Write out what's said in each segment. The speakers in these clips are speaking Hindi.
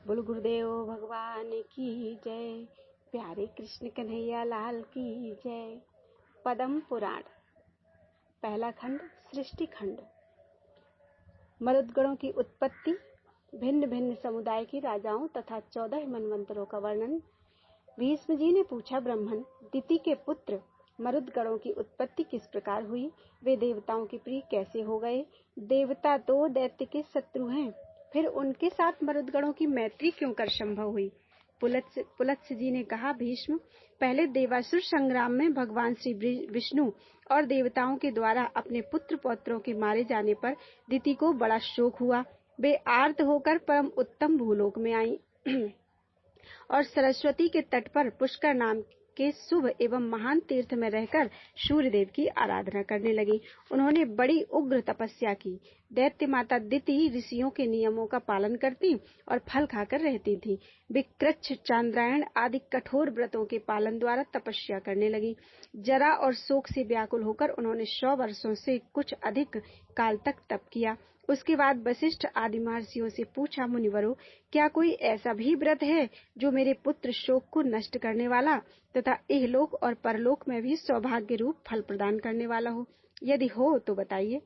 बोल गुरुदेव भगवान की जय। प्यारे कृष्ण कन्हैया लाल की जय। पद्म पुराण पहला खंड सृष्टि खंड। मरुदगणों की उत्पत्ति, भिन्न भिन्न समुदाय के राजाओं तथा 14 मनवंतरों का वर्णन। भीष्म जी ने पूछा, ब्राह्मण दिति के पुत्र मरुदगणों की उत्पत्ति किस प्रकार हुई? वे देवताओं के प्रिय कैसे हो गए? देवता तो दैत्य के शत्रु हैं, फिर उनके साथ मरुदगणों की मैत्री क्यों कर संभव हुई? पुलत्स्य जी ने कहा, भीष्म, पहले देवासुर संग्राम में भगवान श्री विष्णु और देवताओं के द्वारा अपने पुत्र पौत्रों के मारे जाने पर दिति को बड़ा शोक हुआ। वे आर्त होकर परम उत्तम भूलोक में आई और सरस्वती के तट पर पुष्कर नाम के शुभ एवं महान तीर्थ में रहकर सूर्यदेव की आराधना करने लगी। उन्होंने बड़ी उग्र तपस्या की। दैत्य माता दिति ऋषियों के नियमों का पालन करती और फल खाकर रहती थी। वे कृच्छ, चांद्रायण आदि कठोर व्रतों के पालन द्वारा तपस्या करने लगी। जरा और शोक से व्याकुल होकर उन्होंने 100 वर्षों से कुछ अधिक काल तक तप किया। उसके बाद वशिष्ठ आदि महर्षियों से पूछा, मुनिवरों, क्या कोई ऐसा भी व्रत है जो मेरे पुत्र शोक को नष्ट करने वाला तथा इहलोक और परलोक में भी सौभाग्य रूप फल प्रदान करने वाला हो? यदि हो तो बताइए।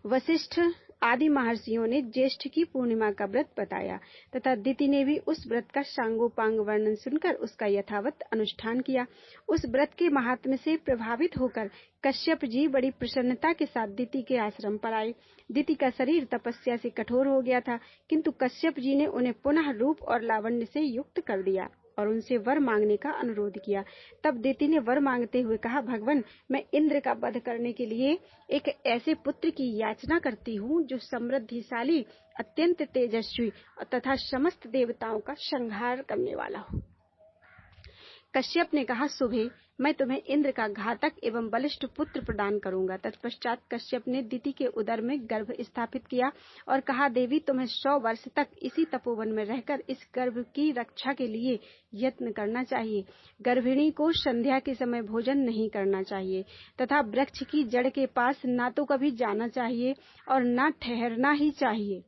वशिष्ठ आदि महर्षियों ने ज्येष्ठ की पूर्णिमा का व्रत बताया तथा दिति ने भी उस व्रत का सांगोपांग वर्णन सुनकर उसका यथावत अनुष्ठान किया। उस व्रत के महात्म्य से प्रभावित होकर कश्यप जी बड़ी प्रसन्नता के साथ दिति के आश्रम पर आए। दिति का शरीर तपस्या से कठोर हो गया था, किंतु कश्यप जी ने उन्हें पुनः रूप और लावण्य से युक्त कर दिया और उनसे वर मांगने का अनुरोध किया। तब दिति ने वर मांगते हुए कहा, भगवान, मैं इंद्र का वध करने के लिए एक ऐसे पुत्र की याचना करती हूँ जो समृद्धिशाली, अत्यंत तेजस्वी तथा समस्त देवताओं का संहार करने वाला हो। कश्यप ने कहा, शुभे, मैं तुम्हें इंद्र का घातक एवं बलिष्ठ पुत्र प्रदान करूंगा। तत्पश्चात कश्यप ने दिति के उदर में गर्भ स्थापित किया और कहा, देवी, तुम्हें 100 वर्ष तक इसी तपोवन में रहकर इस गर्भ की रक्षा के लिए यत्न करना चाहिए। गर्भिणी को संध्या के समय भोजन नहीं करना चाहिए तथा वृक्ष की जड़ के पास ना तो कभी जाना चाहिए और ना ठहरना ही चाहिए।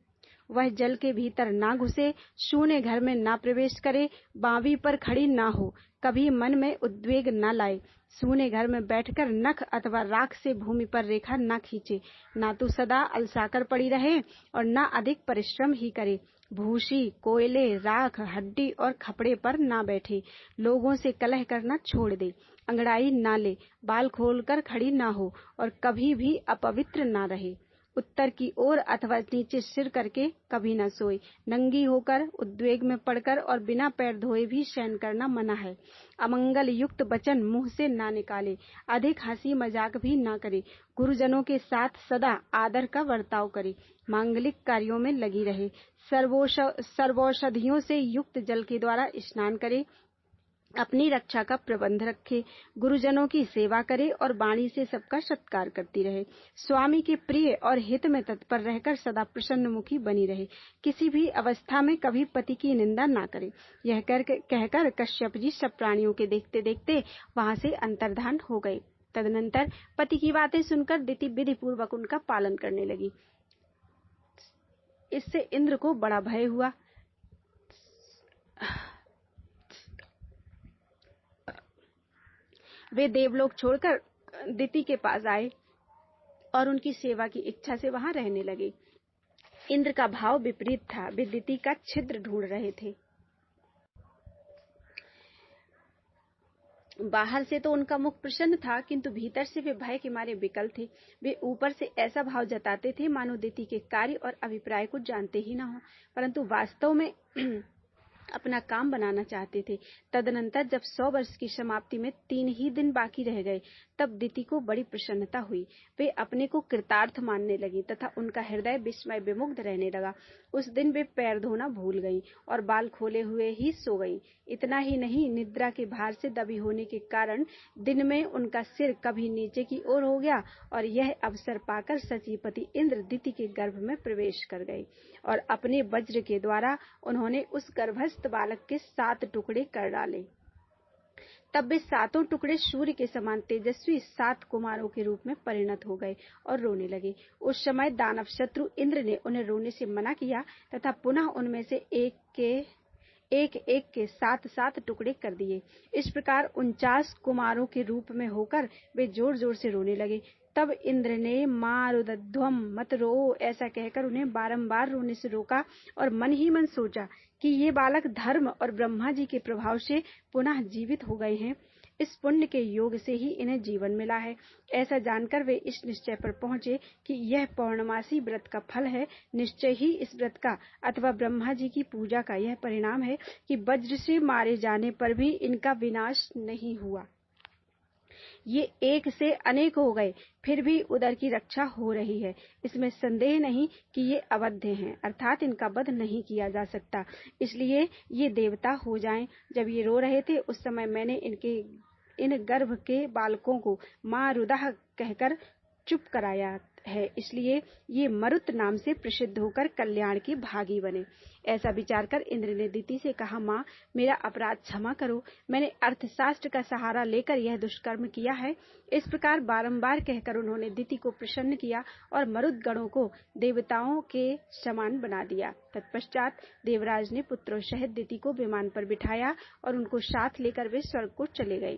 वह जल के भीतर ना घुसे, शून्य घर में ना प्रवेश करे, बावी पर खड़ी ना हो, कभी मन में उद्वेग न लाए, शून्य घर में बैठकर नख अथवा राख से भूमि पर रेखा न खींचे, ना तो सदा अलसाकर पड़ी रहे और न अधिक परिश्रम ही करे, भूसी, कोयले, राख, हड्डी और खपड़े पर ना बैठे, लोगों से कलह करना छोड़ दे, अंगड़ाई ना ले, बाल खोलकर खड़ी ना हो और कभी भी अपवित्र ना रहे, उत्तर की ओर अथवा नीचे सिर करके कभी न सोए, नंगी होकर, उद्वेग में पड़कर और बिना पैर धोए भी शयन करना मना है, अमंगल युक्त वचन मुंह से ना निकाले, अधिक हंसी मजाक भी ना करे, गुरुजनों के साथ सदा आदर का बर्ताव करे, मांगलिक कार्यों में लगी रहे, सर्वौषधियों से युक्त जल के द्वारा स्नान करे, अपनी रक्षा का प्रबंध रखे, गुरुजनों की सेवा करे और वाणी से सबका सत्कार करती रहे, स्वामी के प्रिय और हित में तत्पर रहकर सदा प्रसन्नमुखी बनी रहे, किसी भी अवस्था में कभी पति की निंदा ना करे। यह कहकर कश्यप जी सब प्राणियों के देखते देखते वहां से अंतर्धान हो गए। तदनंतर पति की बातें सुनकर दिति विधि पूर्वक उनका पालन करने लगी। इससे इंद्र को बड़ा भय हुआ। वे देवलोक छोड़कर दिति के पास आए और उनकी सेवा की इच्छा से वहां रहने लगे। इंद्र का भाव विपरीत था। वे दिति का छिद्र ढूंढ रहे थे। बाहर से तो उनका मुख प्रसन्न था, किंतु भीतर से वे भय के मारे विकल थे। वे ऊपर से ऐसा भाव जताते थे मानो दिति के कार्य और अभिप्राय को जानते ही न हो, परंतु वास्तव में अपना काम बनाना चाहते थे। तदनंतर जब 100 वर्ष की समाप्ति में 3 ही दिन बाकी रह गए, तब दिति को बड़ी प्रसन्नता हुई। वे अपने को कृतार्थ मानने लगी तथा उनका हृदय विस्मय विमुग्ध रहने लगा। उस दिन वे पैर धोना भूल गईं और बाल खोले हुए ही सो गईं। इतना ही नहीं, निद्रा के भार से दबी होने के कारण दिन में उनका सिर कभी नीचे की ओर हो गया और यह अवसर पाकर सचीपति इंद्र दिति के गर्भ में प्रवेश कर गए और अपने वज्र के द्वारा उन्होंने उस गर्भस्थ बालक के 7 टुकड़े कर डाले। तब वे सातों टुकड़े सूर्य के समान तेजस्वी 7 कुमारों के रूप में परिणत हो गए और रोने लगे। उस समय दानव शत्रु इंद्र ने उन्हें रोने से मना किया तथा पुनः उनमें से एक के 7 टुकड़े कर दिए। इस प्रकार 49 कुमारों के रूप में होकर वे जोर जोर से रोने लगे। तब इंद्र ने मारुदध्वम मत रो ऐसा कहकर उन्हें बारंबार रोने से रोका और मन ही मन सोचा कि ये बालक धर्म और ब्रह्मा जी के प्रभाव से पुनः जीवित हो गए हैं। इस पुण्य के योग से ही इन्हें जीवन मिला है। ऐसा जानकर वे इस निश्चय पर पहुंचे कि यह पौर्णमासी व्रत का फल है। निश्चय ही इस व्रत का अथवा ब्रह्मा जी की पूजा का यह परिणाम है कि वज्र से मारे जाने पर भी इनका विनाश नहीं हुआ। ये एक से अनेक हो गए, फिर भी उदर की रक्षा हो रही है। इसमें संदेह नहीं कि ये अवध्य हैं, अर्थात इनका वध नहीं किया जा सकता, इसलिए ये देवता हो जाएं। जब ये रो रहे थे उस समय मैंने इन गर्भ के बालकों को माँ रुदह कहकर चुप कराया है, इसलिए ये मरुत नाम से प्रसिद्ध होकर कल्याण के भागी बने। ऐसा विचार कर इंद्र ने दिति से कहा, माँ मेरा अपराध क्षमा करो, मैंने अर्थशास्त्र का सहारा लेकर यह दुष्कर्म किया है। इस प्रकार बारंबार कहकर उन्होंने दिति को प्रसन्न किया और मरुद गणों को देवताओं के समान बना दिया। तत्पश्चात देवराज ने पुत्रों सहित दिति को विमान पर बिठाया और उनको साथ लेकर वे स्वर्ग को चले गए।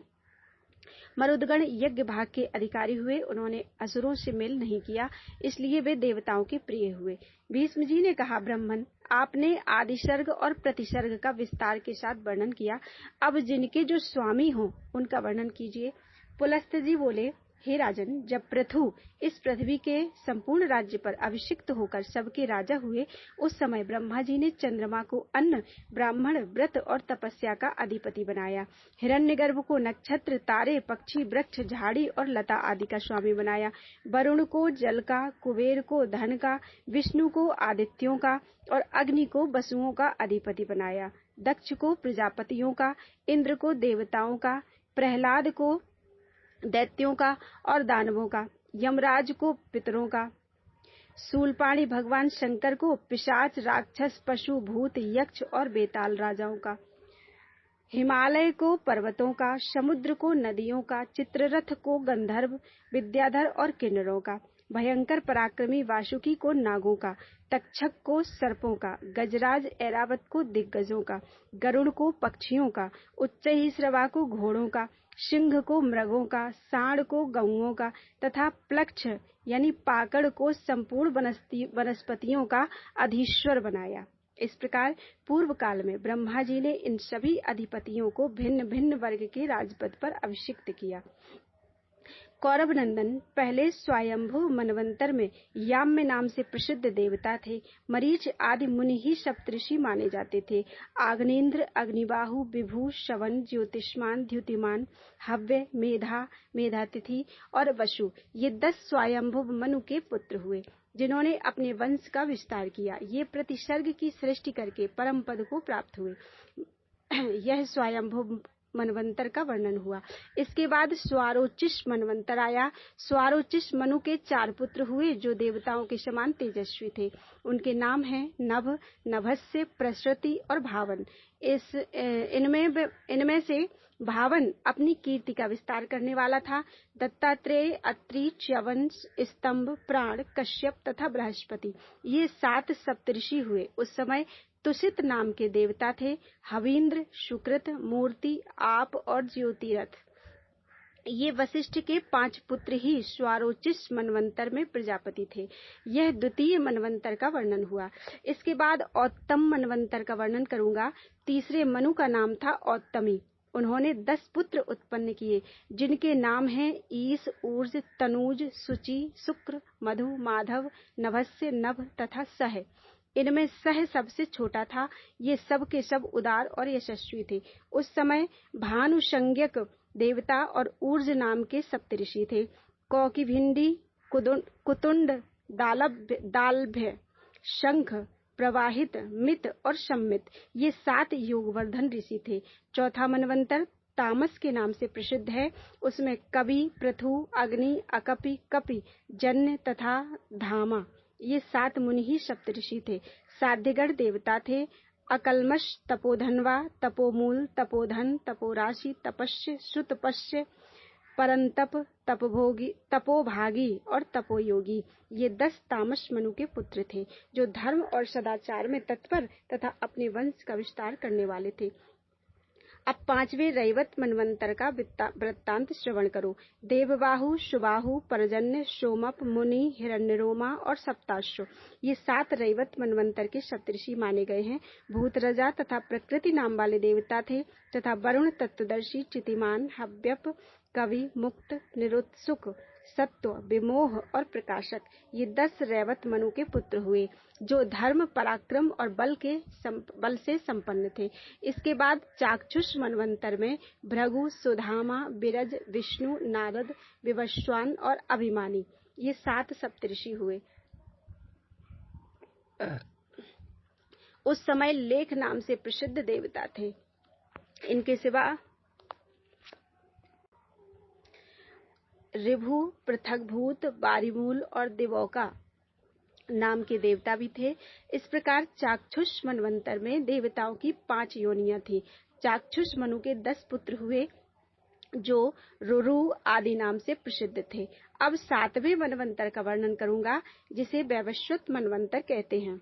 मरुदगण यज्ञ भाग के अधिकारी हुए। उन्होंने असुरों से मेल नहीं किया, इसलिए वे देवताओं के प्रिय हुए। भीष्म जी ने कहा, ब्राह्मण आपने आदिसर्ग और प्रतिसर्ग का विस्तार के साथ वर्णन किया, अब जिनके जो स्वामी हो उनका वर्णन कीजिए। पुलस्त्य जी बोले, हे राजन, जब पृथु इस पृथ्वी के संपूर्ण राज्य पर अभिषिक्त होकर सबके राजा हुए, उस समय ब्रह्मा जी ने चंद्रमा को अन्न, ब्राह्मण, व्रत और तपस्या का अधिपति बनाया। हिरण्यगर्भ को नक्षत्र, तारे, पक्षी, वृक्ष, झाड़ी और लता आदि का स्वामी बनाया। वरुण को जल का, कुबेर को धन का, विष्णु को आदित्यों का और अग्नि को वसुओं का अधिपति बनाया। दक्ष को प्रजापतियों का, इंद्र को देवताओं का, प्रहलाद को दैत्यों का और दानवों का, यमराज को पितरों का, शूलपाणी भगवान शंकर को पिशाच, राक्षस, पशु, भूत, यक्ष और बेताल राजाओं का, हिमालय को पर्वतों का, समुद्र को नदियों का, चित्ररथ को गंधर्व, विद्याधर और किन्नरों का, भयंकर पराक्रमी वासुकी को नागों का, तक्षक को सर्पों का, गजराज ऐरावत को दिग्गजों का, गरुड़ को पक्षियों का, उच्चैःश्रवा को घोड़ों का, सिंह को मृगों का, सांड को गौओं का तथा प्लक्ष यानी पाकड़ को संपूर्ण वनस्पतियों का अधीश्वर बनाया। इस प्रकार पूर्व काल में ब्रह्मा जी ने इन सभी अधिपतियों को भिन्न भिन्न वर्ग के राजपद पर अभिषिक्त किया। कौरव नंदन पहले स्वयंभू मनवंतर में याम्य नाम से प्रसिद्ध देवता थे। मरीच आदि मुनि ही सप्तऋषि माने जाते थे। आग्नेन्द्र, अग्निबाहु, विभु, शवन, ज्योतिष्मान, द्युतिमान, हव्य, मेधा, मेधातिथि और वसु ये 10 स्वयंभू मनु के पुत्र हुए, जिन्होंने अपने वंश का विस्तार किया। ये प्रतिसर्ग की सृष्टि करके परम पद को प्राप्त हुए। यह स्वयंभू मनवंतर का वर्णन हुआ। इसके बाद स्वारोचिष मनवंतर आया। स्वारोचिष मनु के 4 पुत्र हुए जो देवताओं के समान तेजस्वी थे। उनके नाम हैं नभ, नभस्य, प्रसृति और भावन। इनमें से भावन अपनी कीर्ति का विस्तार करने वाला था। दत्तात्रेय, अत्रि, च्यवन, स्तंभ, प्राण, कश्यप तथा बृहस्पति ये 7 सप्तऋषि हुए। उस समय तुषित नाम के देवता थे। हवीन्द्र, सुकृत, मूर्ति, आप और ज्योतिरथ ये वशिष्ठ के 5 पुत्र ही स्वारोचिष मनवंतर में प्रजापति थे। यह द्वितीय मनवंतर का वर्णन हुआ। इसके बाद औत्तम मनवंतर का वर्णन करूंगा। तीसरे मनु का नाम था औत्तमी। उन्होंने 10 पुत्र उत्पन्न किए, जिनके नाम हैं ईश, ऊर्ज, तनूज, सुचि, शुक्र, मधु, माधव, नभस्य, नभ तथा सह। इनमें सह सबसे छोटा था। ये सब के सब उदार और यशस्वी थे। उस समय भानुसंज्ञक देवता और ऊर्ज नाम के सप्तऋषि थे। कौकिभिंडी, कुतुंड, दालभ्य, शंख, प्रवाहित, मित और सम्मित ये 7 योगवर्धन ऋषि थे। चौथा मनवंतर तामस के नाम से प्रसिद्ध है। उसमें कवि, पृथु, अग्नि, अकपि, कपि, जन्य तथा धामा ये 7 मुनि ही सप्तऋषि थे। साध्यगण देवता थे। अकल्मष तपोधनवा, तपोमूल, तपोधन, तपोराशि, तपस्य, श्रुतपस्य, परंतप, तपोभागी और तपोयोगी, ये 10 तामस मनु के पुत्र थे, जो धर्म और सदाचार में तत्पर तथा अपने वंश का विस्तार करने वाले थे। अब 5वें रैवत मनवंतर का वृत्तांत श्रवण करो। देवबाहु, सुबाहु, परजन्य, सोमप, मुनि, हिरण्यरोमा और सप्ताश्व, ये 7 रैवत मनवंतर के सप्तऋषि माने गए हैं। भूतरजा तथा प्रकृति नाम वाले देवता थे तथा वरुण, तत्वदर्शी, चितिमान, हव्यप, कवि, मुक्त, निरुत्सुक, सत्व, विमोह और प्रकाशक, ये 10 रैवत मनु के पुत्र हुए, जो धर्म, पराक्रम और बल से संपन्न थे। इसके बाद चाक्षुष मनवंतर में भृगु, सुधामा, बिरज, विष्णु, नारद, विवस्वान और अभिमानी, ये 7 सप्तऋषि हुए। उस समय लेख नाम से प्रसिद्ध देवता थे। इनके सिवा ऋभु, पृथकभूत, बारीमूल और दिवौका नाम के देवता भी थे। इस प्रकार चाक्षुष मनवंतर में देवताओं की 5 योनियां थी। चाक्षुष मनु के 10 पुत्र हुए, जो रुरु आदि नाम से प्रसिद्ध थे। अब 7वें मनवंतर का वर्णन करूंगा, जिसे वैवस्वत मनवंतर कहते हैं।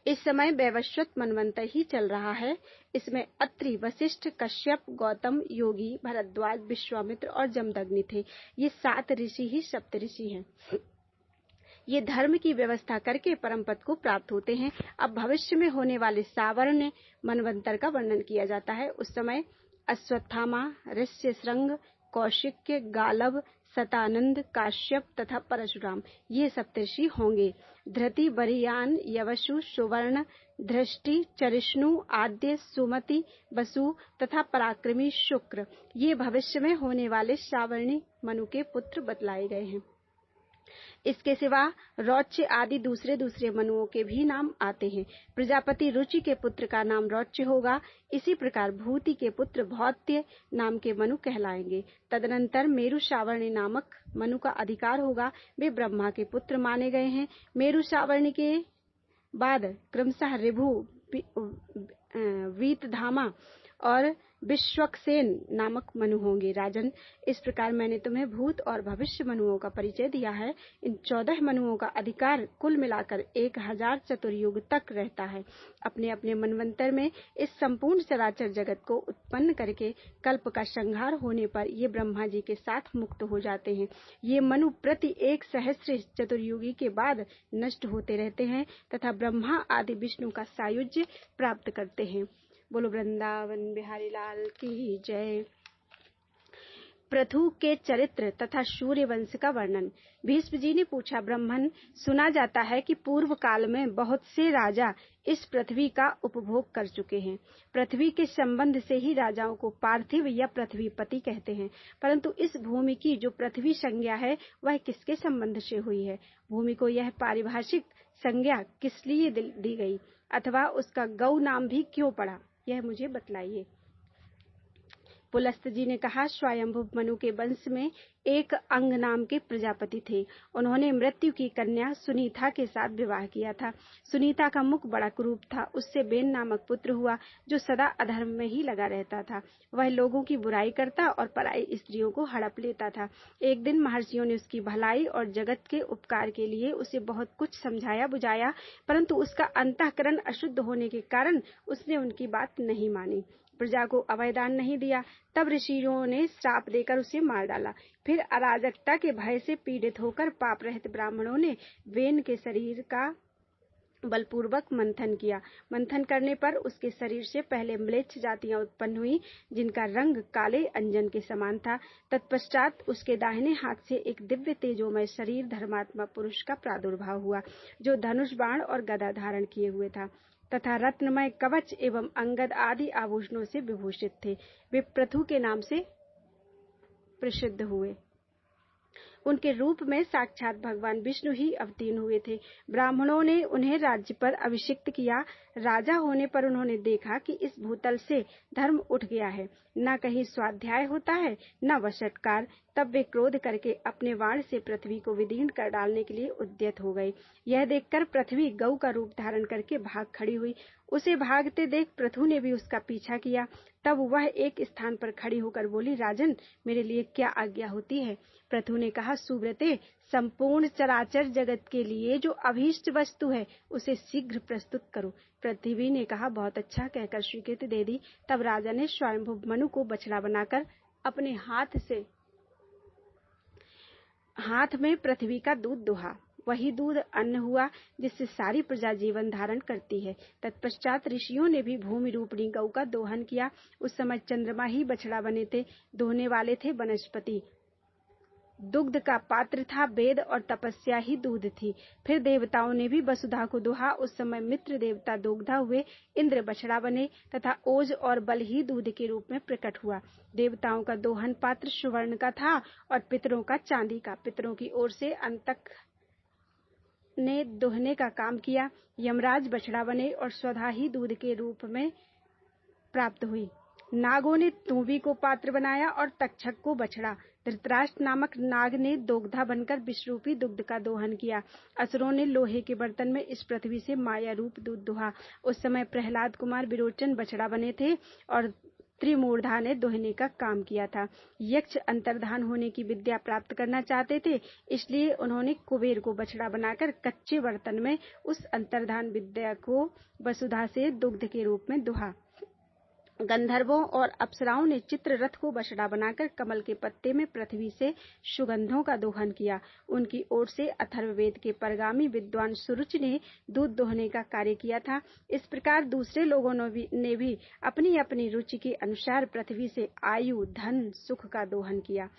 इस समय वैवस्वत मनवंतर ही चल रहा है। इसमें अत्रि, वशिष्ठ, कश्यप, गौतम, योगी, भरद्वाज, विश्वामित्र और जमदग्नि थे। ये 7 ऋषि ही सप्तऋषि हैं। ये धर्म की व्यवस्था करके परम पद को प्राप्त होते हैं। अब भविष्य में होने वाले सावर्ण मनवंतर का वर्णन किया जाता है। उस समय अश्वत्थामा, ऋष्यशृंग, कौशिक्य, गालव, सतानंद, काश्यप तथा परशुराम, ये सप्तऋषि होंगे। धृति, बरियान, यवसु, सुवर्ण, धृष्टि, चरिष्णु, आद्य, सुमति, वसु तथा पराक्रमी शुक्र, ये भविष्य में होने वाले सावर्णी मनु के पुत्र बतलाए गए हैं। इसके सिवा रौच्य आदि दूसरे मनुओं के भी नाम आते हैं। प्रजापति रुचि के पुत्र का नाम रौच्य होगा। इसी प्रकार भूति के पुत्र भौत्य नाम के मनु कहलाएंगे। तदनंतर मेरु सावर्णी नामक मनु का अधिकार होगा। वे ब्रह्मा के पुत्र माने गए हैं। मेरु सावर्णी के बाद क्रमशः ऋभु, वीतधामा और विश्वक्सेन नामक मनु होंगे। राजन, इस प्रकार मैंने तुम्हें भूत और भविष्य मनुओं का परिचय दिया है। इन 14 मनुओं का अधिकार कुल मिलाकर 1000 चतुर्युग तक रहता है। अपने अपने मनवंतर में इस संपूर्ण चराचर जगत को उत्पन्न करके कल्प का संहार होने पर ये ब्रह्मा जी के साथ मुक्त हो जाते हैं। ये मनु प्रति 1 सहस्र चतुर्युगी के बाद नष्ट होते रहते हैं तथा ब्रह्मा आदि विष्णु का सायुज्य प्राप्त करते हैं। बोलो वृंदावन बिहारी लाल की जय। पृथु के चरित्र तथा सूर्य वंश का वर्णन। भीष्म जी ने पूछा, ब्राह्मण, सुना जाता है कि पूर्व काल में बहुत से राजा इस पृथ्वी का उपभोग कर चुके हैं। पृथ्वी के संबंध से ही राजाओं को पार्थिव या पृथ्वीपति कहते हैं। परंतु इस भूमि की जो पृथ्वी संज्ञा है वह किसके संबंध से हुई है? भूमि को यह पारिभाषिक संज्ञा किस लिए दी गई अथवा उसका गौ नाम भी क्यों पड़ा, यह मुझे बतलाइए। पुलस्त जी ने कहा, स्वयंभु मनु के वंश में एक अंग नाम के प्रजापति थे। उन्होंने मृत्यु की कन्या सुनीता के साथ विवाह किया था। सुनीता का मुख बड़ा कुरूप था। उससे बेन नामक पुत्र हुआ, जो सदा अधर्म में ही लगा रहता था। वह लोगों की बुराई करता और पराई स्त्रियों को हड़प लेता था। एक दिन महर्षियों ने उसकी भलाई और जगत के उपकार के लिए उसे बहुत कुछ समझाया बुझाया, परंतु उसका अंतःकरण अशुद्ध होने के कारण उसने उनकी बात नहीं मानी। प्रजा को अभयदान नहीं दिया। तब ऋषियों ने श्राप देकर उसे मार डाला। फिर अराजकता के भय से पीड़ित होकर पाप रहित ब्राह्मणों ने वेन के शरीर का बलपूर्वक मंथन किया। मंथन करने पर उसके शरीर से पहले म्लेच्छ जातियां उत्पन्न हुई, जिनका रंग काले अंजन के समान था। तत्पश्चात उसके दाहिने हाथ से एक दिव्य तेजोमय शरीर धर्मात्मा पुरुष का प्रादुर्भाव हुआ, जो धनुष बाण और गदा धारण किए हुए था तथा रत्नमय कवच एवं अंगद आदि आभूषणों से विभूषित थे। वे पृथु के नाम से प्रसिद्ध हुए। उनके रूप में साक्षात भगवान विष्णु ही अवतीर्ण हुए थे। ब्राह्मणों ने उन्हें राज्य पर अभिषिक्त किया। राजा होने पर उन्होंने देखा कि इस भूतल से धर्म उठ गया है, न कहीं स्वाध्याय होता है न वशटकार। तब वे क्रोध करके अपने वाण से पृथ्वी को विदीर्ण कर डालने के लिए उद्यत हो गए। यह देखकर पृथ्वी गऊ का रूप धारण करके भाग खड़ी हुई। उसे भागते देख पृथु ने भी उसका पीछा किया। तब वह एक स्थान पर खड़ी होकर बोली, राजन, मेरे लिए क्या आज्ञा होती है? पृथु ने कहा, सुव्रते, संपूर्ण चराचर जगत के लिए जो अभीष्ट वस्तु है उसे शीघ्र प्रस्तुत करो। पृथ्वी ने कहा, बहुत अच्छा, कहकर स्वीकृति दे दी। तब राजा ने स्वयंभू मनु को बछड़ा बनाकर अपने हाथ में पृथ्वी का दूध दुहा। वही दूध अन्न हुआ जिससे सारी प्रजा जीवन धारण करती है। तत्पश्चात ऋषियों ने भी भूमि रूपणी गौ का दोहन किया। उस समय चंद्रमा ही बछड़ा बने थे। दोहने वाले थे वनस्पति, दुग्ध का पात्र था वेद, और तपस्या ही दूध थी। फिर देवताओं ने भी वसुधा को दुहा। उस समय मित्र देवता दोग्धा हुए, इंद्र बछड़ा बने तथा ओज और बल ही दूध के रूप में प्रकट हुआ। देवताओं का दोहन पात्र सुवर्ण का था और पितरों का चांदी का। पितरों की ओर से अंतक ने दोहने का काम किया। यमराज बछड़ा बने और स्वधा ही दूध के रूप में प्राप्त हुई। नागों ने तूबी को पात्र बनाया और तक्षक को बछड़ा। धृतराष्ट्र नामक नाग ने दोग्धा बनकर विषरूपी दुग्ध का दोहन किया। असुरों ने लोहे के बर्तन में इस पृथ्वी से माया रूप दूध दुहा। उस समय प्रहलाद कुमार विरोचन बछड़ा बने थे और त्रिमूर्धा ने दोहने का काम किया था। यक्ष अंतर्धान होने की विद्या प्राप्त करना चाहते थे, इसलिए उन्होंने कुबेर को बछड़ा बनाकर कच्चे बर्तन में उस अंतर्धान विद्या को वसुधा से दुग्ध के रूप में दुहा। गंधर्वों और अप्सराओं ने चित्ररथ को बछड़ा बनाकर कमल के पत्ते में पृथ्वी से सुगंधों का दोहन किया। उनकी ओर से अथर्ववेद के परगामी विद्वान सुरुचि ने दूध दोहने का कार्य किया था। इस प्रकार दूसरे लोगों ने भी अपनी अपनी रुचि के अनुसार पृथ्वी से आयु, धन, सुख का दोहन किया।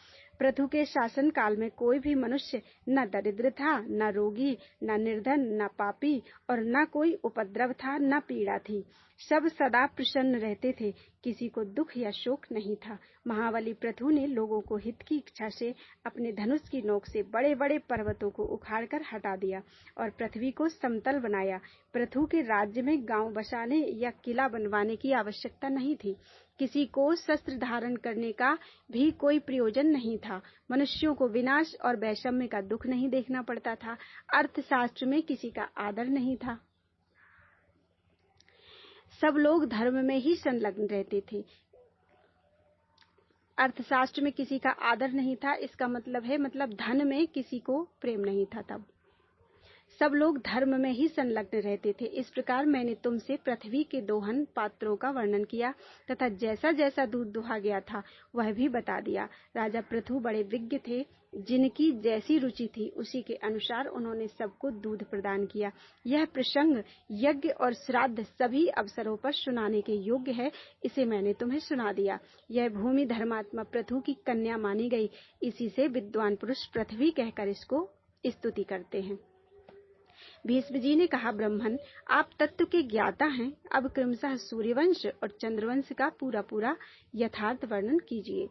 पृथु के शासन काल में कोई भी मनुष्य न दरिद्र था, न रोगी, न निर्धन, न पापी, और न कोई उपद्रव था, न पीड़ा थी। सब सदा प्रसन्न रहते थे, किसी को दुख या शोक नहीं था। महाबली पृथु ने लोगों को हित की इच्छा से अपने धनुष की नोक से बड़े बड़े पर्वतों को उखाड़कर हटा दिया और पृथ्वी को समतल बनाया। पृथु के राज्य में गांव बसाने या किला बनवाने की आवश्यकता नहीं थी। किसी को शस्त्र धारण करने का भी कोई प्रयोजन नहीं था। मनुष्यों को विनाश और वैषम्य का दुख नहीं देखना पड़ता था। अर्थशास्त्र में किसी का आदर नहीं था। सब लोग धर्म में ही संलग्न रहते थे। अर्थशास्त्र में किसी का आदर नहीं था, इसका मतलब धन में किसी को प्रेम नहीं था। तब सब लोग धर्म में ही संलग्न रहते थे। इस प्रकार मैंने तुमसे पृथ्वी के दोहन पात्रों का वर्णन किया तथा जैसा जैसा दूध दुहा गया था वह भी बता दिया। राजा पृथु बड़े विज्ञ थे। जिनकी जैसी रुचि थी उसी के अनुसार उन्होंने सबको दूध प्रदान किया। यह प्रसंग यज्ञ और श्राद्ध सभी अवसरों पर सुनाने के योग्य है, इसे मैंने तुम्हें सुना दिया। यह भूमि धर्मात्मा पृथु की कन्या मानी गई। इसी से विद्वान पुरुष पृथ्वी कहकर इसको स्तुति करते हैं। भीष्म जी ने कहा, ब्रह्मन, आप तत्व के ज्ञाता हैं। अब क्रमशः सूर्यवंश और चंद्रवंश का पूरा पूरा यथार्थ वर्णन कीजिए।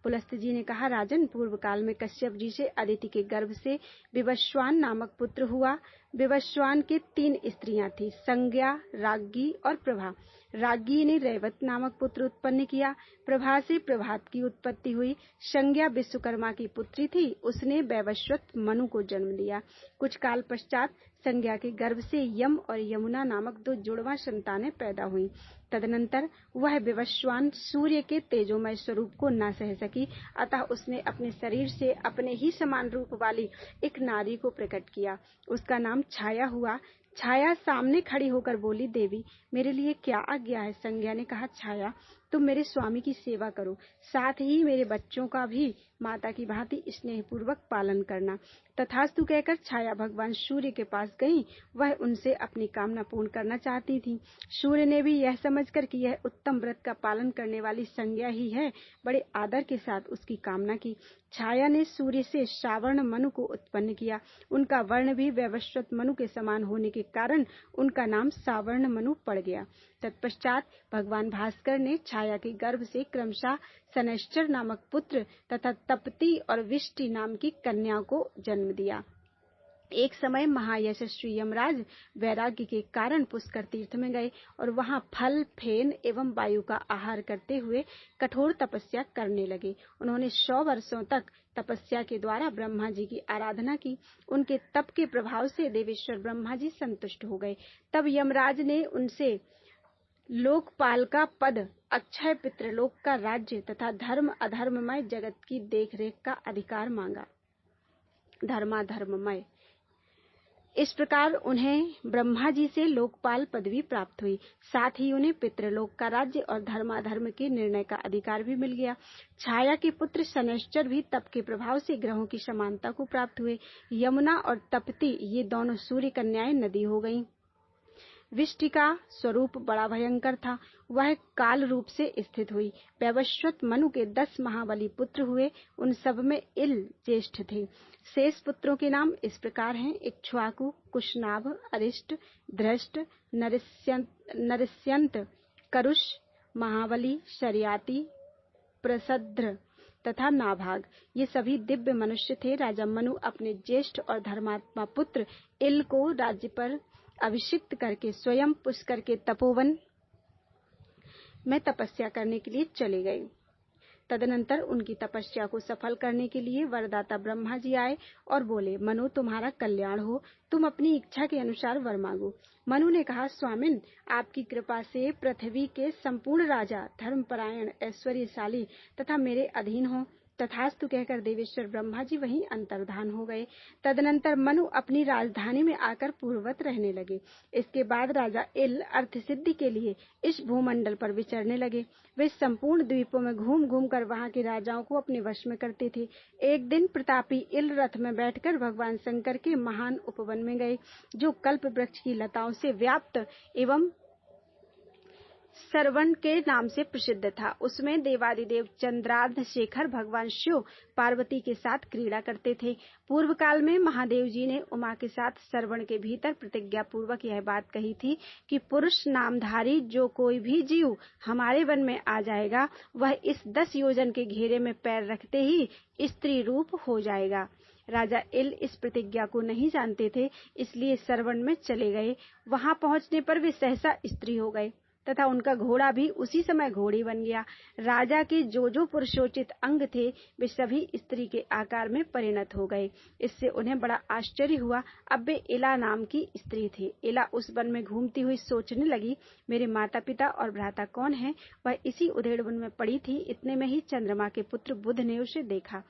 पुलस्त्य जी ने कहा, राजन, पूर्व काल में कश्यप जी से अदिति के गर्भ से विवस्वान नामक पुत्र हुआ। विवस्वान के 3 स्त्रियां थी, संज्ञा, राज्ञी और प्रभा। राज्ञी ने रैवत नामक पुत्र उत्पन्न किया। प्रभा से प्रभात की उत्पत्ति हुई। संज्ञा विश्वकर्मा की पुत्री थी, उसने वैवस्वत मनु को जन्म दिया। कुछ काल पश्चात संज्ञा के गर्भ से यम और यमुना नामक 2 जुड़वा संतानें पैदा हुईं। तदनंतर वह विवस्वान सूर्य के तेजोमय स्वरूप को न सह सकी, अतः उसने अपने शरीर से अपने ही समान रूप वाली एक नारी को प्रकट किया। उसका नाम छाया हुआ। छाया सामने खड़ी होकर बोली, देवी, मेरे लिए क्या आज्ञा है? संज्ञा ने कहा, छाया, तुम मेरे स्वामी की सेवा करो, साथ ही मेरे बच्चों का भी माता की भांति स्नेहपूर्वक पालन करना। तथास्तु कहकर छाया भगवान सूर्य के पास गई। वह उनसे अपनी कामना पूर्ण करना चाहती थी। सूर्य ने भी यह समझकर कि यह उत्तम व्रत का पालन करने वाली संज्ञा ही है, बड़े आदर के साथ उसकी कामना की। छाया ने सूर्य से सावर्ण मनु को उत्पन्न किया। उनका वर्ण भी वैवस्वत मनु के समान होने के कारण उनका नाम सावर्ण मनु पड़ गया। तत्पश्चात भगवान भास्कर ने छाया छाया के गर्भ से क्रमशः शनैश्चर नामक पुत्र तथा तपती और विष्टि नाम की कन्या को जन्म दिया। एक समय महायशस्वी यमराज वैराग्य के कारण पुष्कर तीर्थ में गए और वहां फल, फेन एवं वायु का आहार करते हुए कठोर तपस्या करने लगे। उन्होंने 100 वर्षों तक तपस्या के द्वारा ब्रह्मा जी की आराधना की। उनके तप के प्रभाव से देवेश्वर ब्रह्मा जी संतुष्ट हो गए। तब यमराज ने उनसे लोकपाल का पद, अक्षय पितृलोक का राज्य तथा धर्म अधर्ममय जगत की देखरेख का अधिकार मांगा। धर्माधर्ममय, इस प्रकार उन्हें ब्रह्मा जी से लोकपाल पदवी प्राप्त हुई। साथ ही उन्हें पितृलोक का राज्य और धर्माधर्म के निर्णय का अधिकार भी मिल गया। छाया के पुत्र शनैश्चर भी तप के प्रभाव से ग्रहों की समानता को प्राप्त हुए। यमुना और तपती ये दोनों सूर्य कन्याएं नदी हो गईं। विष्टि का स्वरूप बड़ा भयंकर था, वह काल रूप से स्थित हुई। वैवस्वत मनु के 10 महाबली पुत्र हुए, उन सब में इल ज्येष्ठ थे। शेष पुत्रों के नाम इस प्रकार हैं: इक्ष्वाकु, कुशनाभ, अरिष्ट, धृष्ट, नरस्यंत, करुष, महाबली, शर्याति, प्रसद्र तथा नाभाग। ये सभी दिव्य मनुष्य थे। राजा मनु अपने ज्येष्ठ और धर्मात्मा पुत्र इल को राज्य पर अभिषिक्त करके स्वयं पुष्कर के तपोवन में तपस्या करने के लिए चले गए। तदनंतर उनकी तपस्या को सफल करने के लिए वरदाता ब्रह्मा जी आए और बोले, मनु तुम्हारा कल्याण हो, तुम अपनी इच्छा के अनुसार वर मांगो। मनु ने कहा, स्वामिन, आपकी कृपा से पृथ्वी के संपूर्ण राजा धर्मपरायण, ऐश्वर्यशाली तथा मेरे अधीन हो। तथास्तु कहकर देवेश्वर ब्रह्मा जी वहीं अंतर्धान हो गए। तदनंतर मनु अपनी राजधानी में आकर पूर्ववत रहने लगे। इसके बाद राजा इल अर्थ सिद्धि के लिए इस भूमंडल पर विचरने लगे। वे संपूर्ण द्वीपों में घूम घूम कर वहां के राजाओं को अपने वश में करते थे। एक दिन प्रतापी इल रथ में बैठकर भगवान शंकर के महान उपवन में गए, जो कल्प वृक्ष की लताओं से व्याप्त एवं सरवण के नाम से प्रसिद्ध था। उसमें देवादिदेव चंद्रार्ध शेखर भगवान शिव पार्वती के साथ क्रीड़ा करते थे। पूर्व काल में महादेव जी ने उमा के साथ सरवण के भीतर प्रतिज्ञा पूर्वक यह बात कही थी कि पुरुष नामधारी जो कोई भी जीव हमारे वन में आ जाएगा, वह इस 10 योजन के घेरे में पैर रखते ही स्त्री रूप हो जाएगा। राजा इल इस प्रतिज्ञा को नहीं जानते थे, इसलिए सरवण में चले गए। वहां पहुंचने पर वे सहसा स्त्री हो गए तथा उनका घोड़ा भी उसी समय घोड़ी बन गया। राजा के जो पुरुषोचित अंग थे, वे सभी स्त्री के आकार में परिणत हो गए। इससे उन्हें बड़ा आश्चर्य हुआ। अब वे इला नाम की स्त्री थी। इला उस वन में घूमती हुई सोचने लगी, मेरे माता पिता और भ्राता कौन है? वह इसी उधेड़ वन में पड़ी थी। इतने में ही चंद्रमा के पुत्र बुध ने उसे देखा।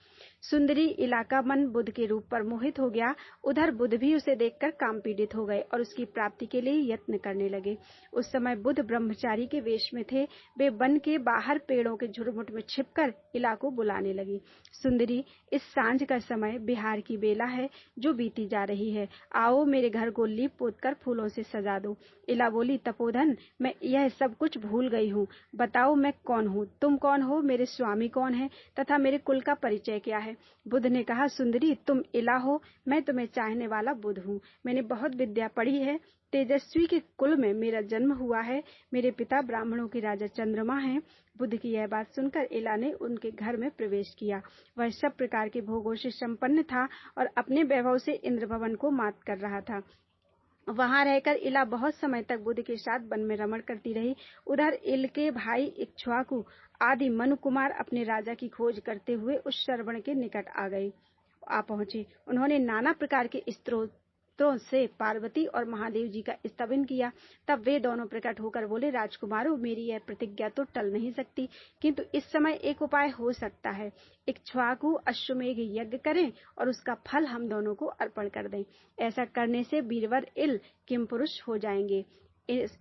सुंदरी इला का मन बुध के रूप पर मोहित हो गया। उधर बुध भी उसे देखकर काम पीड़ित हो गए और उसकी प्राप्ति के लिए यत्न करने लगे। उस समय बुध ब्रह्मचारी के वेश में थे। वे वन के बाहर पेड़ों के झुरमुट में छिपकर इला को बुलाने लगी। सुंदरी, इस सांझ का समय बिहार की बेला है जो बीती जा रही है। आओ मेरे घर को लीप पोत कर फूलों से सजा दो। इला बोली, तपोधन, मैं यह सब कुछ भूल गई हूँ। बताओ मैं कौन हूँ, तुम कौन हो, मेरे स्वामी कौन है तथा मेरे कुल का परिचय क्या है? बुध ने कहा, सुंदरी, तुम इला हो, मैं तुम्हें चाहने वाला बुध हूँ। मैंने बहुत विद्या पढ़ी है। तेजस्वी के कुल में मेरा जन्म हुआ है। मेरे पिता ब्राह्मणों के राजा चंद्रमा हैं। बुध की यह बात सुनकर इला ने उनके घर में प्रवेश किया। वह सब प्रकार के भोगों से संपन्न था और अपने वैभव से इंद्र भवन को मात कर रहा था। वहां रहकर इला बहुत समय तक बुध के साथ वन में रमण करती रही। उधर इल के भाई इक्ष्वाकु आदि मनु कुमार अपने राजा की खोज करते हुए उस सरवण के निकट आ पहुंचे। उन्होंने नाना प्रकार के स्तोत्रों से पार्वती और महादेव जी का स्तवन किया। तब वे दोनों प्रकट होकर बोले, राजकुमारों, मेरी यह प्रतिज्ञा तो टल नहीं सकती, किंतु इस समय एक उपाय हो सकता है। इक्ष्वाकु अश्वमेघ यज्ञ करें और उसका फल हम दोनों को अर्पण कर दें। ऐसा करने से वीरवर इल किम पुरुष हो जाएंगे,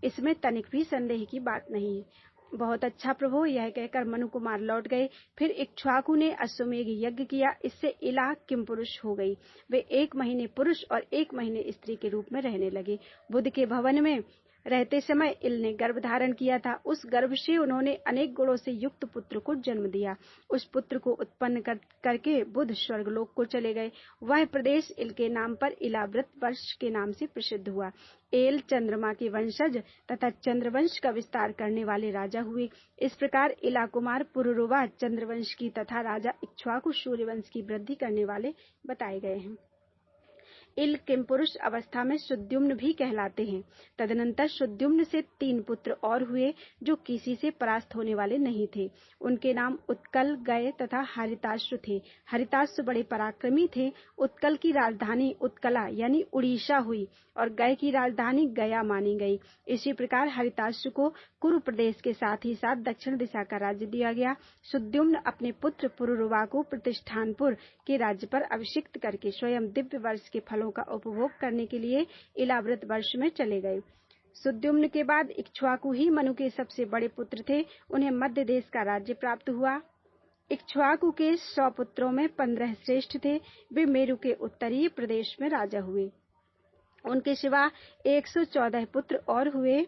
इसमें तनिक भी संदेह की बात नहीं है। बहुत अच्छा प्रभु, यह कहकर मनु कुमार लौट गए। फिर इक्ष्वाकु ने अश्वमेघ यज्ञ किया। इससे इला किम पुरुष हो गई। वे 1 महीने पुरुष और 1 महीने स्त्री के रूप में रहने लगे। बुध के भवन में रहते समय इल ने गर्भ धारण किया था। उस गर्भ से उन्होंने अनेक गुणों से युक्त पुत्र को जन्म दिया। उस पुत्र को उत्पन्न करके बुध स्वर्गलोक को चले गए। वह प्रदेश इल के नाम पर इलाव्रत वर्ष के नाम से प्रसिद्ध हुआ। एल चंद्रमा के वंशज तथा चंद्रवंश का विस्तार करने वाले राजा हुए। इस प्रकार इला कुमार पुरुरवा चंद्रवंश की तथा राजा इक्ष्वाकु सूर्यवंश की वृद्धि करने वाले बताए गए हैं। इल किमपुरुष अवस्था में सुद्युम्न भी कहलाते हैं। तदनंतर सुद्युम्न से 3 पुत्र और हुए जो किसी से परास्त होने वाले नहीं थे। उनके नाम उत्कल, गय तथा हरिताश्व थे। हरिताश्व बड़े पराक्रमी थे। उत्कल की राजधानी उत्कला यानी उड़ीसा हुई और गय की राजधानी गया मानी गई। इसी प्रकार हरिताश्व को कुरु प्रदेश के साथ ही साथ दक्षिण दिशा का राज्य दिया गया। सुद्युम्न अपने पुत्र पुरुरवा को प्रतिष्ठानपुर के राज्य पर अभिषिक्त करके स्वयं दिव्य वर्ष के फलों का उपभोग करने के लिए इलाव्रत वर्ष में चले गए। सुद्युम्न के बाद इक्ष्वाकु ही मनु के सबसे बड़े पुत्र थे। उन्हें मध्य देश का राज्य प्राप्त हुआ। इक्ष्वाकु के 100 पुत्रों में 15 श्रेष्ठ थे। वे मेरु के उत्तरीय प्रदेश में राजा हुए। उनके सिवा 114 पुत्र और हुए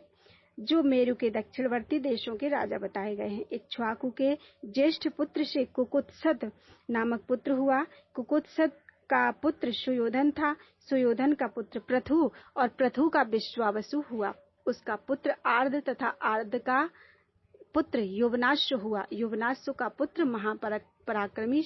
जो मेरु के दक्षिणवर्ती देशों के राजा बताए गए हैं। इक्ष्वाकु के ज्येष्ठ पुत्र से कुकुत्सथ नामक पुत्र हुआ। कुकुत्सथ का पुत्र सुयोधन था। सुयोधन का पुत्र पृथु और पृथु का विश्वावसु हुआ। उसका पुत्र आर्द तथा आर्द का पुत्र यौवनाश्व हुआ। यौवनाश्व का पुत्र महापराक्रमी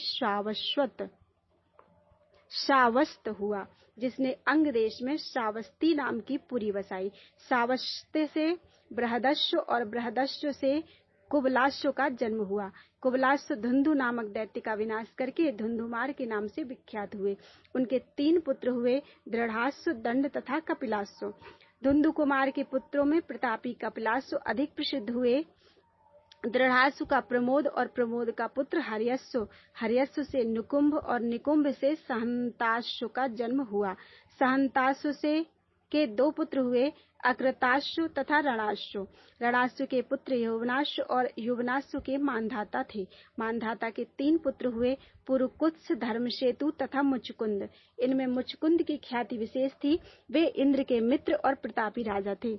श्रावस्त हुआ, जिसने अंग देश में श्रावस्ती नाम की पुरी बसाई। श्रावस्त से बृहदश्व और बृहदश्व से कुबलाश्व का जन्म हुआ। कुबलाश्व धुंधु नामक दैत्य का विनाश करके धुंधुमार के नाम से विख्यात हुए। उनके 3 पुत्र हुए, दृढ़ाश्व, दंड तथा कपिलाश्व। धुंधु कुमार के पुत्रों में प्रतापी कपिलाश्व अधिक प्रसिद्ध हुए। दृढ़ाश्व का प्रमोद और प्रमोद का पुत्र हर्यश्व, हर्यश्व से निकुंभ और निकुंभ से सहंताश्व का जन्म हुआ। सहंताश्व से के 2 पुत्र हुए, अकृताश्व तथा रणाश्व। रणाश्व के पुत्र यौवनाश्व और यौवनाश्व के मानधाता थे। मानधाता के 3 पुत्र हुए, पुरुकुत्स, धर्मसेतु तथा मुचकुंद। इनमें मुचकुंद की ख्याति विशेष थी। वे इंद्र के मित्र और प्रतापी राजा थे।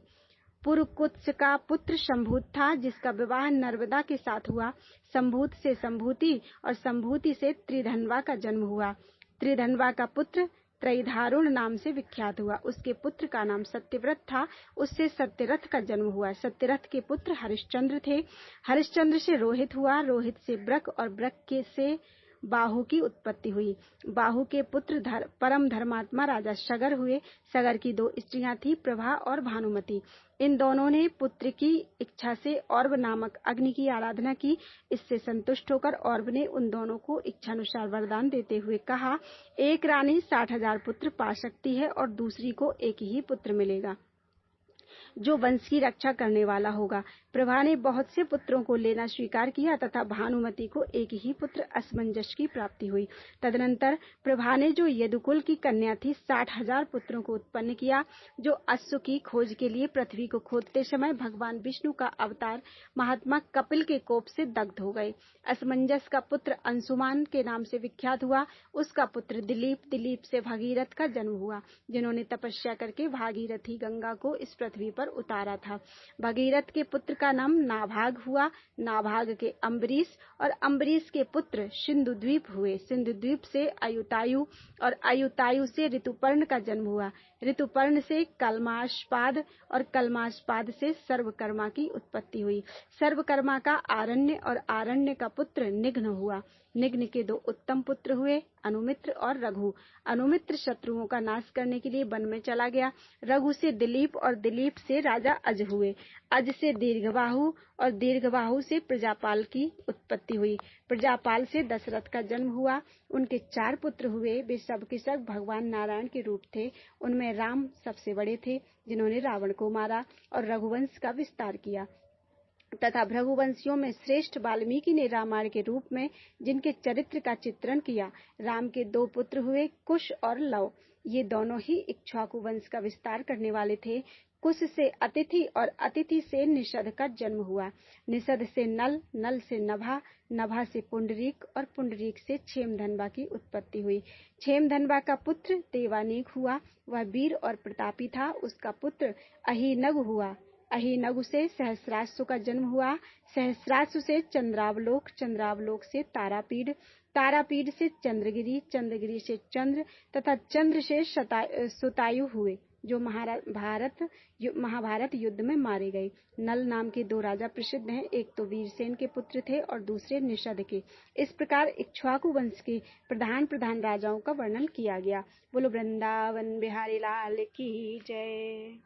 पुरुकुत्स का पुत्र शंभूत था, जिसका विवाह नर्मदा के साथ हुआ। शंभूत से संभूति और संभूति से त्रिधनवा का जन्म हुआ। त्रिधनवा का पुत्र त्रैधारुण नाम से विख्यात हुआ। उसके पुत्र का नाम सत्यव्रत था। उससे सत्यरथ का जन्म हुआ। सत्यरथ के पुत्र हरिश्चंद्र थे। हरिश्चंद्र से रोहित हुआ। रोहित से ब्रक और ब्रक के से बाहु की उत्पत्ति हुई। बाहु के पुत्र परम धर्मात्मा राजा सगर हुए। सगर की 2 स्त्रियां थी, प्रभा और भानुमति। इन दोनों ने पुत्र की इच्छा से और्व नामक अग्नि की आराधना की। इससे संतुष्ट होकर और्व ने उन दोनों को इच्छानुसार वरदान देते हुए कहा, एक रानी 60,000 पुत्र पा सकती है और दूसरी को एक ही पुत्र मिलेगा जो वंश की रक्षा करने वाला होगा। प्रभा ने बहुत से पुत्रों को लेना स्वीकार किया तथा भानुमति को एक ही पुत्र असमंजस की प्राप्ति हुई। तदनंतर प्रभा ने जो यदुकुल की कन्या थी 60,000 पुत्रों को उत्पन्न किया, जो अश्व की खोज के लिए पृथ्वी को खोदते समय भगवान विष्णु का अवतार महात्मा कपिल के कोप से दग्ध हो गए। असमंजस का पुत्र अंशुमान के नाम से विख्यात हुआ। उसका पुत्र दिलीप, दिलीप से भागीरथ का जन्म हुआ, जिन्होंने तपस्या करके भागीरथी गंगा को इस पृथ्वी पर उतारा था। भगीरथ के पुत्र का नाम नाभाग हुआ। नाभाग के अम्बरीश और अम्बरीश के पुत्र सिंधुद्वीप हुए। सिंधुद्वीप से अयुतायु और अयुतायु से ऋतुपर्ण का जन्म हुआ। ऋतुपर्ण से कलमाशपाद और कलमाशपाद से सर्वकर्मा की उत्पत्ति हुई। सर्वकर्मा का आरण्य और आरण्य का पुत्र निघ्न हुआ। निघ्न के 2 उत्तम पुत्र हुए, अनुमित्र और रघु। अनुमित्र शत्रुओं का नाश करने के लिए वन में चला गया। रघु से दिलीप और दिलीप से राजा अज हुए। अज से दीर्घबाहु और दीर्घबाहु से प्रजापाल की उत्पत्ति हुई। प्रजापाल से दशरथ का जन्म हुआ। उनके 4 पुत्र हुए। वे सब के सब भगवान नारायण के रूप थे। उनमें राम सबसे बड़े थे, जिन्होंने रावण को मारा और रघुवंश का विस्तार किया, तथा भृगुवंशियों में श्रेष्ठ वाल्मीकि ने रामायण के रूप में जिनके चरित्र का चित्रण किया। राम के 2 पुत्र हुए, कुश और लव। ये दोनों ही इक्ष्वाकु वंश का विस्तार करने वाले थे। कुश से अतिथि और अतिथि से निषद का जन्म हुआ। निषद से नल, नल से नभा, नभा से पुंडरीक और पुंडरीक से क्षेमधनवा की उत्पत्ति हुई। क्षेमधनवा का पुत्र देवानीक हुआ। वह वीर और प्रतापी था। उसका पुत्र अहिनग हुआ। अहिनगु से सहस्रासु का जन्म हुआ। सहस्रासु से चंद्रावलोक, चंद्रावलोक से तारापीड, तारापीड से चंद्रगिरी, चंद्रगिरी से चंद्र तथा चंद्र से सुतायु हुए, जो महाभारत युद्ध में मारे गए। नल नाम के दो राजा प्रसिद्ध हैं, एक तो वीरसेन के पुत्र थे और दूसरे निषद के। इस प्रकार इक्ष्वाकु वंश के प्रधान प्रधान राजाओं का वर्णन किया गया। बोलो वृंदावन बिहारी लाल की जय।